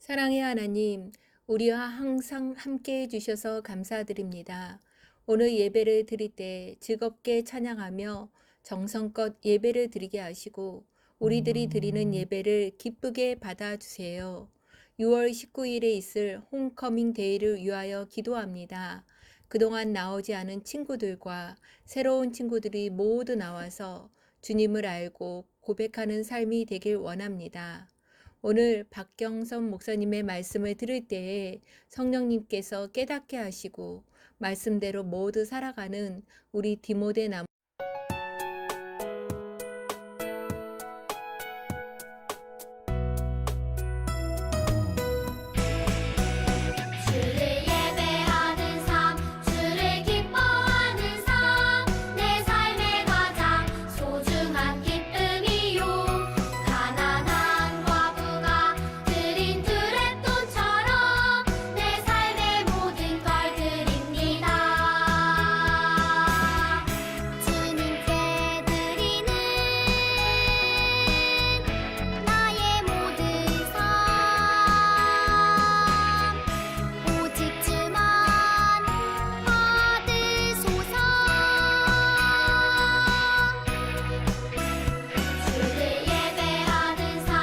사랑의 하나님, 우리와 항상 함께 해주셔서 감사드립니다. 오늘 예배를 드릴 때 즐겁게 찬양하며 정성껏 예배를 드리게 하시고 우리들이 드리는 예배를 기쁘게 받아주세요. 6월 19일에 있을 홈커밍 데이를 위하여 기도합니다. 그동안 나오지 않은 친구들과 새로운 친구들이 모두 나와서 주님을 알고 고백하는 삶이 되길 원합니다. 오늘 박경선 목사님의 말씀을 들을 때에 성령님께서 깨닫게 하시고 말씀대로 모두 살아가는 우리 디모데 남 주를 예배하는 삶, 주를 기뻐하는 삶, 내 삶의 가장 소중한 기쁨이요. 가난한 과부가 드린 두랩돈처럼 내 삶의 모든 걸 드립니다. 주님께 드리는 나의 모든 삶, 오직 주만 받으소서. 주를 예배하는 삶,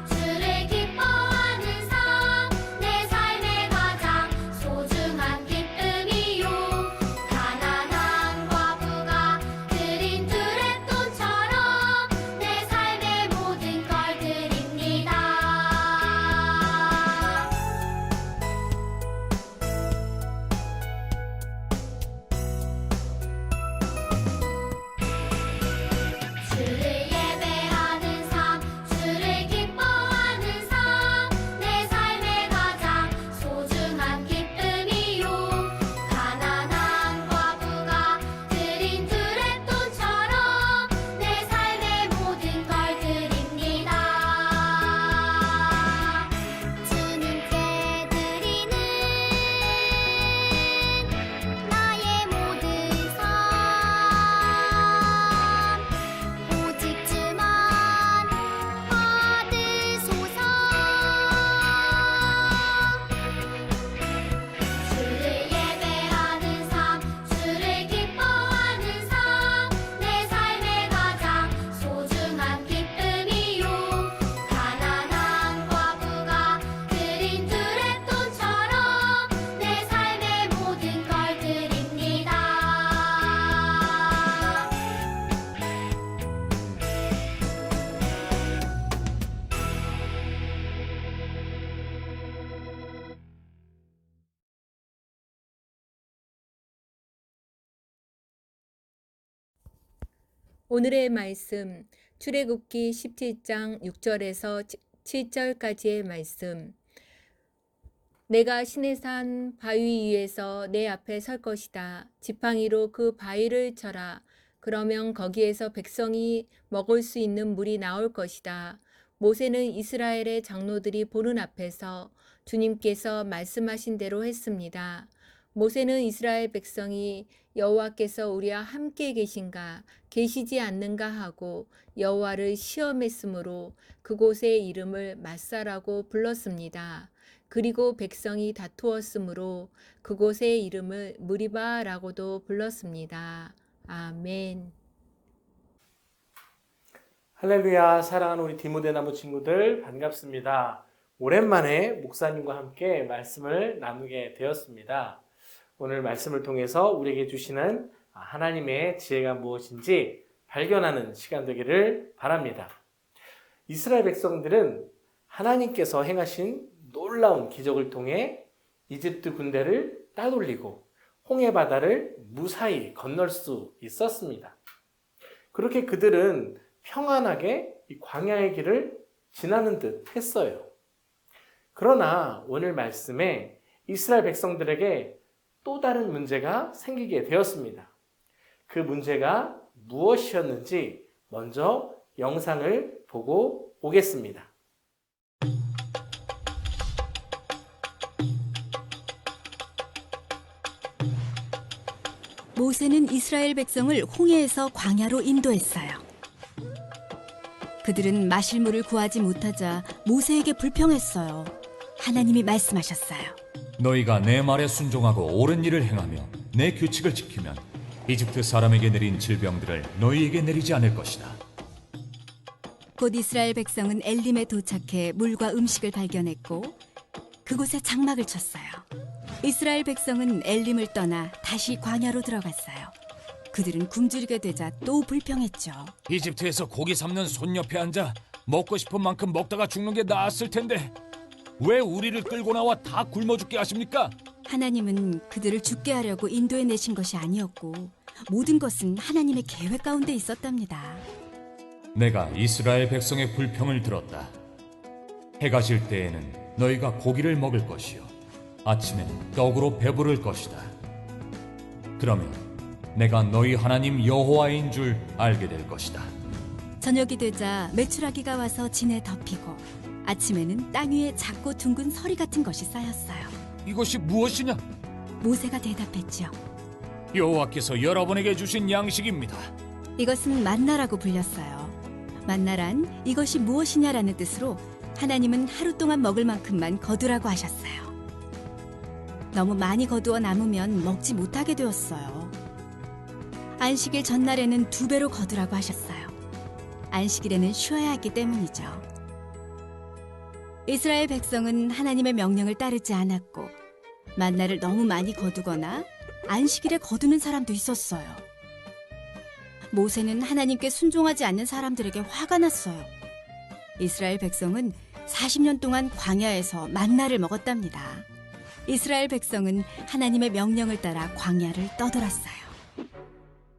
주를 기뻐하는 삶, 내 삶의 가장 소중한 기쁨이요. 가난한 과부가 드린 두랩돈처럼 내 삶의 모든 걸 드립니다. 주를 예배하는 삶, 주를 기뻐하는 삶, 내 삶의 가장 소중한 기쁨이요. 가난한 과부가 드린 두랩돈처럼 내 삶의 모든 걸 드립니다. 주님께 드리는 나의 모든 삶, 오직 주만 받으소서. 주를 예배하는 삶, 주를 기뻐하는 삶, 내 삶의 가장 소중한 기쁨이요. 가난한 과부가 드린 두랩돈처럼 내 삶의 모든 걸 드립니다. 오늘의 말씀 출애굽기 17장 6절에서 7절까지의 말씀. 내가 시내산 바위 위에서 내 앞에 설 것이다. 지팡이로 그 바위를 쳐라. 그러면 거기에서 백성이 먹을 수 있는 물이 나올 것이다. 모세는 이스라엘의 장로들이 보는 앞에서 주님께서 말씀하신 대로 했습니다. 모세는 이스라엘 백성이 여호와께서 우리와 함께 계신가 계시지 않는가 하고 여호와를 시험했으므로 그곳의 이름을 마사라고 불렀습니다. 그리고 백성이 다투었으므로 그곳의 이름을 무리바라고도 불렀습니다. 아멘. 할렐루야. 사랑하는 우리 디모데 나무 친구들 반갑습니다. 오랜만에 목사님과 함께 말씀을 나누게 되었습니다. 오늘 말씀을 통해서 우리에게 주시는 하나님의 지혜가 무엇인지 발견하는 시간 되기를 바랍니다. 이스라엘 백성들은 하나님께서 행하신 놀라운 기적을 통해 이집트 군대를 따돌리고 홍해 바다를 무사히 건널 수 있었습니다. 그렇게 그들은 평안하게 이 광야의 길을 지나는 듯 했어요. 그러나 오늘 말씀에 이스라엘 백성들에게 또 다른 문제가 생기게 되었습니다. 그 문제가 무엇이었는지 먼저 영상을 보고 오겠습니다. 모세는 이스라엘 백성을 홍해에서 광야로 인도했어요. 그들은 마실 물을 구하지 못하자 모세에게 불평했어요. 하나님이 말씀하셨어요. 너희가 내 말에 순종하고 옳은 일을 행하며 내 규칙을 지키면 이집트 사람에게 내린 질병들을 너희에게 내리지 않을 것이다. 곧 이스라엘 백성은 엘림에 도착해 물과 음식을 발견했고 그곳에 장막을 쳤어요. 이스라엘 백성은 엘림을 떠나 다시 광야로 들어갔어요. 그들은 굶주리게 되자 또 불평했죠. 이집트에서 고기 삶는 손 옆에 앉아 먹고 싶은 만큼 먹다가 죽는 게 나았을 텐데 왜 우리를 끌고 나와 다 굶어 죽게 하십니까? 하나님은 그들을 죽게 하려고 인도해 내신 것이 아니었고 모든 것은 하나님의 계획 가운데 있었답니다. 내가 이스라엘 백성의 불평을 들었다. 해가 질 때에는 너희가 고기를 먹을 것이요 아침에는 떡으로 배부를 것이다. 그러면 내가 너희 하나님 여호와인 줄 알게 될 것이다. 저녁이 되자 메추라기가 와서 진에 덮이고 아침에는 땅 위에 작고 둥근 서리 같은 것이 쌓였어요. 이것이 무엇이냐? 모세가 대답했죠. 여호와께서 여러분에게 주신 양식입니다. 이것은 만나라고 불렸어요. 만나란 이것이 무엇이냐라는 뜻으로 하나님은 하루 동안 먹을 만큼만 거두라고 하셨어요. 너무 많이 거두어 남으면 먹지 못하게 되었어요. 안식일 전날에는 2배로 거두라고 하셨어요. 안식일에는 쉬어야 했기 때문이죠. 이스라엘 백성은 하나님의 명령을 따르지 않았고 만나를 너무 많이 거두거나 안식일에 거두는 사람도 있었어요. 모세는 하나님께 순종하지 않는 사람들에게 화가 났어요. 이스라엘 백성은 40년 동안 광야에서 만나를 먹었답니다. 이스라엘 백성은 하나님의 명령을 따라 광야를 떠돌았어요.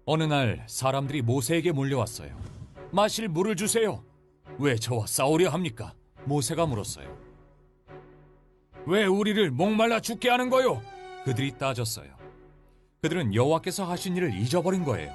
어느 날 사람들이 모세에게 몰려왔어요. 마실 물을 주세요. 왜 저와 싸우려 합니까? 모세가 물었어요. 왜 우리를 목말라 죽게 하는 거요? 그들이 따졌어요. 그들은 여호와께서 하신 일을 잊어버린 거예요.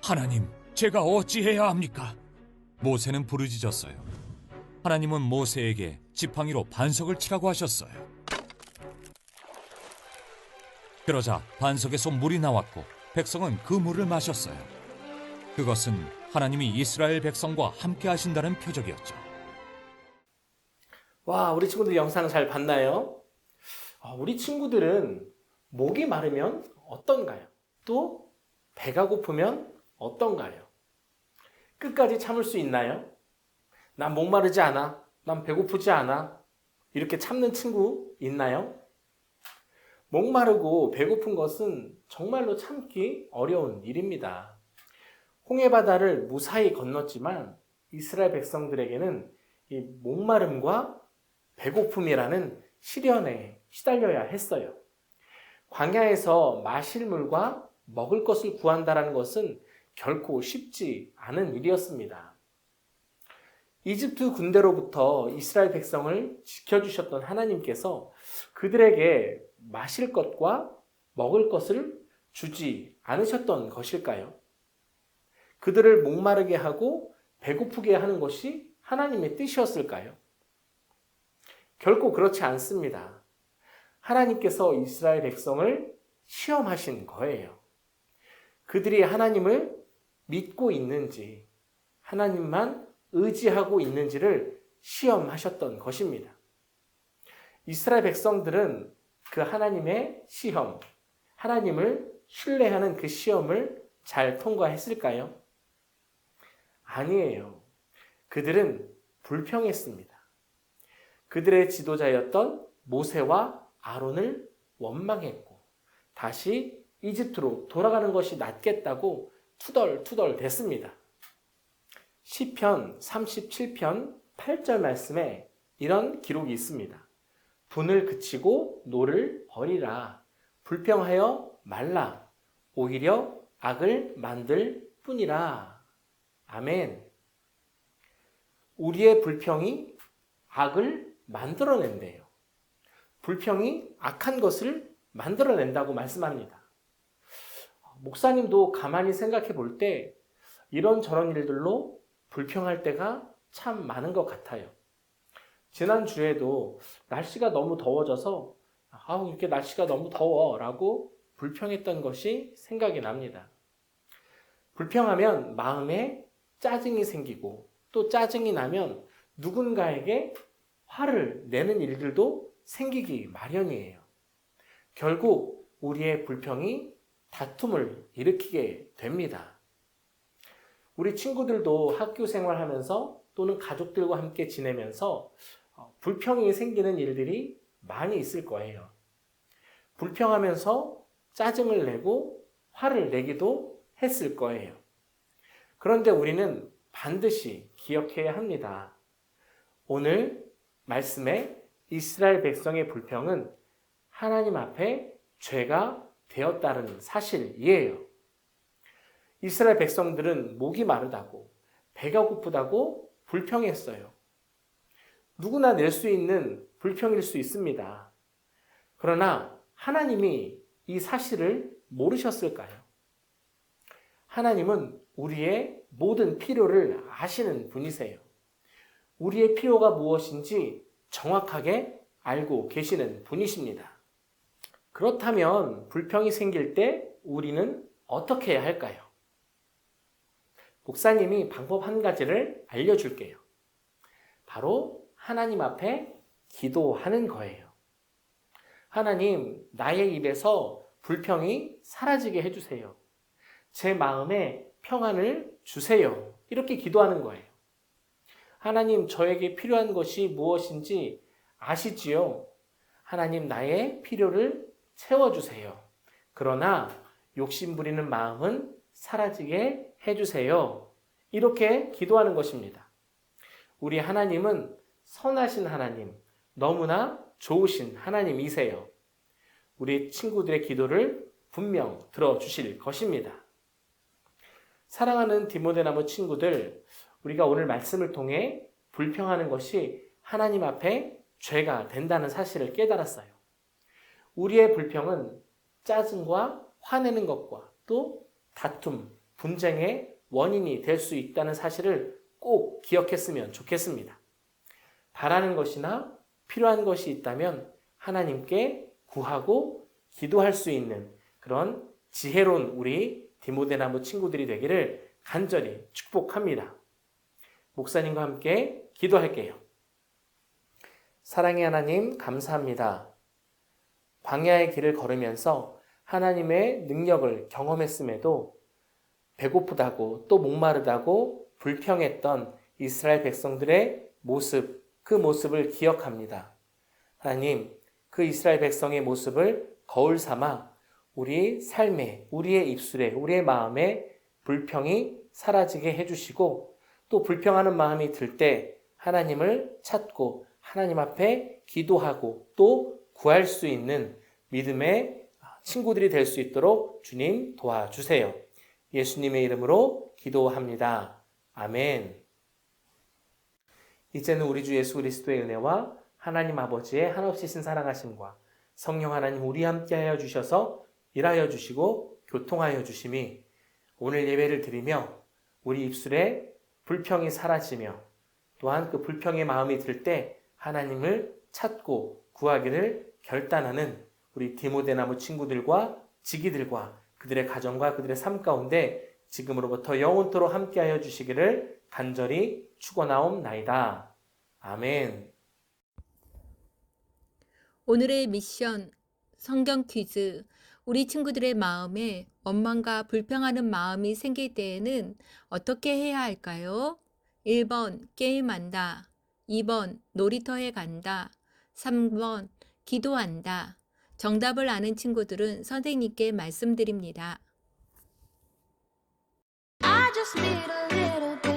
하나님, 제가 어찌해야 합니까? 모세는 부르짖었어요. 하나님은 모세에게 지팡이로 반석을 치라고 하셨어요. 그러자 반석에서 물이 나왔고 백성은 그 물을 마셨어요. 그것은 하나님이 이스라엘 백성과 함께 하신다는 표적이었죠. 와, 우리 친구들 영상 잘 봤나요? 우리 친구들은 목이 마르면 어떤가요? 또 배가 고프면 어떤가요? 끝까지 참을 수 있나요? 난 목마르지 않아. 난 배고프지 않아. 이렇게 참는 친구 있나요? 목마르고 배고픈 것은 정말로 참기 어려운 일입니다. 홍해바다를 무사히 건넜지만 이스라엘 백성들에게는 이 목마름과 배고픔이라는 시련에 시달려야 했어요. 광야에서 마실 물과 먹을 것을 구한다는 것은 결코 쉽지 않은 일이었습니다. 이집트 군대로부터 이스라엘 백성을 지켜주셨던 하나님께서 그들에게 마실 것과 먹을 것을 주지 않으셨던 것일까요? 그들을 목마르게 하고 배고프게 하는 것이 하나님의 뜻이었을까요? 결코 그렇지 않습니다. 하나님께서 이스라엘 백성을 시험하신 거예요. 그들이 하나님을 믿고 있는지, 하나님만 의지하고 있는지를 시험하셨던 것입니다. 이스라엘 백성들은 그 하나님의 시험, 하나님을 신뢰하는 그 시험을 잘 통과했을까요? 아니에요. 그들은 불평했습니다. 그들의 지도자였던 모세와 아론을 원망했고 다시 이집트로 돌아가는 것이 낫겠다고 투덜투덜 댔습니다. 시편 37편 8절 말씀에 이런 기록이 있습니다. 분을 그치고 노를 버리라. 불평하여 말라. 오히려 악을 만들 뿐이라. 아멘. 우리의 불평이 악을 만들어낸대요. 불평이 악한 것을 만들어낸다고 말씀합니다. 목사님도 가만히 생각해 볼 때 이런저런 일들로 불평할 때가 참 많은 것 같아요. 지난주에도 날씨가 너무 더워져서 이렇게 날씨가 너무 더워 라고 불평했던 것이 생각이 납니다. 불평하면 마음에 짜증이 생기고 또 짜증이 나면 누군가에게 화를 내는 일들도 생기기 마련이에요. 결국 우리의 불평이 다툼을 일으키게 됩니다. 우리 친구들도 학교 생활하면서 또는 가족들과 함께 지내면서 불평이 생기는 일들이 많이 있을 거예요. 불평하면서 짜증을 내고 화를 내기도 했을 거예요. 그런데 우리는 반드시 기억해야 합니다. 오늘 말씀에 이스라엘 백성의 불평은 하나님 앞에 죄가 되었다는 사실이에요. 이스라엘 백성들은 목이 마르다고 배가 고프다고 불평했어요. 누구나 낼 수 있는 불평일 수 있습니다. 그러나 하나님이 이 사실을 모르셨을까요? 하나님은 우리의 모든 필요를 아시는 분이세요. 우리의 필요가 무엇인지 정확하게 알고 계시는 분이십니다. 그렇다면 불평이 생길 때 우리는 어떻게 해야 할까요? 목사님이 방법 한 가지를 알려줄게요. 바로 하나님 앞에 기도하는 거예요. 하나님, 나의 입에서 불평이 사라지게 해주세요. 제 마음에 평안을 주세요. 이렇게 기도하는 거예요. 하나님, 저에게 필요한 것이 무엇인지 아시지요? 하나님, 나의 필요를 채워주세요. 그러나 욕심부리는 마음은 사라지게 해주세요. 이렇게 기도하는 것입니다. 우리 하나님은 선하신 하나님, 너무나 좋으신 하나님이세요. 우리 친구들의 기도를 분명 들어주실 것입니다. 사랑하는 디모데나무 친구들, 우리가 오늘 말씀을 통해 불평하는 것이 하나님 앞에 죄가 된다는 사실을 깨달았어요. 우리의 불평은 짜증과 화내는 것과 또 다툼, 분쟁의 원인이 될 수 있다는 사실을 꼭 기억했으면 좋겠습니다. 바라는 것이나 필요한 것이 있다면 하나님께 구하고 기도할 수 있는 그런 지혜로운 우리 디모데나무 친구들이 되기를 간절히 축복합니다. 목사님과 함께 기도할게요. 사랑의 하나님, 감사합니다. 광야의 길을 걸으면서 하나님의 능력을 경험했음에도 배고프다고 또 목마르다고 불평했던 이스라엘 백성들의 모습, 그 모습을 기억합니다. 하나님, 그 이스라엘 백성의 모습을 거울 삼아 우리 삶에, 우리의 입술에, 우리의 마음에 불평이 사라지게 해주시고 또 불평하는 마음이 들 때 하나님을 찾고 하나님 앞에 기도하고 또 구할 수 있는 믿음의 친구들이 될 수 있도록 주님 도와주세요. 예수님의 이름으로 기도합니다. 아멘. 이제는 우리 주 예수 그리스도의 은혜와 하나님 아버지의 한없이 신사랑하심과 성령 하나님 우리 함께 하여 주셔서 일하여 주시고 교통하여 주심이 오늘 예배를 드리며 우리 입술에 불평이 사라지며 또한 그 불평의 마음이 들 때 하나님을 찾고 구하기를 결단하는 우리 디모데나무 친구들과 지기들과 그들의 가정과 그들의 삶 가운데 지금으로부터 영원토록 함께하여 주시기를 간절히 축원하옵나이다. 아멘. 오늘의 미션 성경 퀴즈. 우리 친구들의 마음에 원망과 불평하는 마음이 생길 때에는 어떻게 해야 할까요? 1번 게임한다. 2번 놀이터에 간다. 3번 기도한다. 정답을 아는 친구들은 선생님께 말씀드립니다. I just need a little bit